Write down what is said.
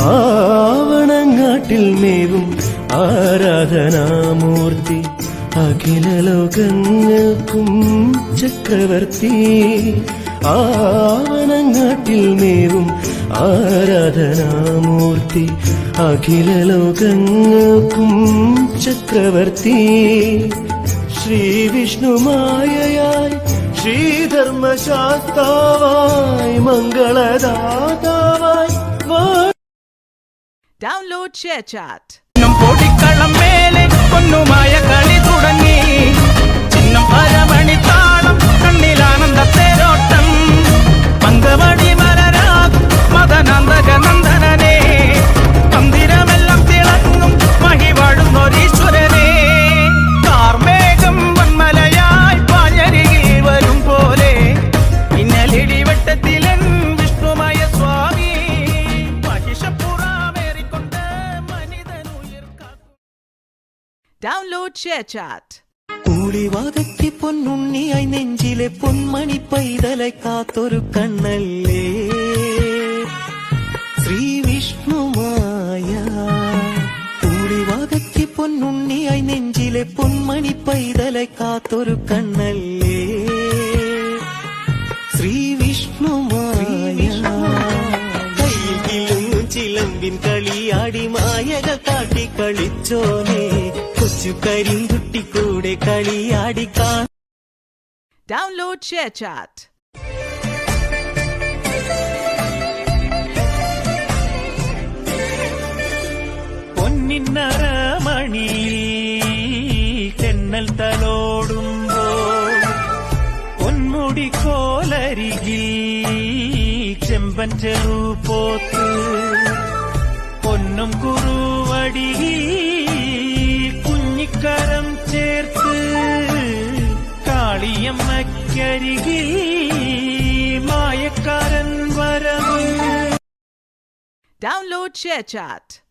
ആവണങ്ങാട്ടിൽ മേവും ആരാധനാമൂർത്തി അഖില ലോകങ്ങൾക്കും ചക്രവർത്തി ആവണങ്ങാട്ടിൽ മേവും ആരാധനാമൂർത്തി അഖില ലോകങ്ങൾക്കും ചക്രവർത്തി ശ്രീവിഷ്ണുമായയായി ശ്രീധർമ്മശാസ്താവായി മംഗളദാതാവായി Download ShareChat. Podikkalam മേലെ പൊന്നുമായ കളി തുടങ്ങി ചിഹ്നം പരമണിത്താളം കണ്ണിലാനന്ദ തേരോട്ടം പങ്കവടി മലരാകും മദനന്ദക നന്ദനനെ മന്ദിരമെല്ലാം തിളങ്ങും മഹിവാഴുന്നൊരീശ്വരനെ കാർമേഘം വന്മലയായി പാഞ്ഞരികിൽ വരും പോലെ ഇന്നലിടിവെട്ടത്തിലൻ വിഷ്ണുമായ സ്വാമി മഹിഷപ്പുറമേറിക്കൊണ്ട് Download ShareChat. കൂടിവാകത്തി പൊന്നുണ്ണിയായി നെഞ്ചിലെ പൊന്മണി പൈതലെ കാത്തൊരു കണ്ണല്ലേ ശ്രീ വിഷ്ണുമായ കൂടിവാകത്തി പൊന്നുണ്ണിയായി നെഞ്ചിലെ പൊന്മണി പൈതലെ കാത്തൊരു കണ്ണല്ലേ ശ്രീ വിഷ്ണുമായ കയ്യിലും ചിലമ്പിൻ കളിയാടി മായക കാട്ടി കളിച്ചോനെ കൊച്ചു കരിങ്കുട്ടി കൂടെ കളിയാടിക്കാ Download ShareChat. പൊന്നിന്നറമണിയിൽ തെന്നൽ തലോടുമ്പോൾ പൊന്മുടി കോലരികിൽ ചെമ്പൻ ചെറുപോത്ത് പൊന്നും കുറുവടിയിൽ കുഞ്ഞിക്കരം ചേർത്ത് കാളിയമ്മക്കരികിൽ മായക്കാരൻ വരവ് Download ShareChat.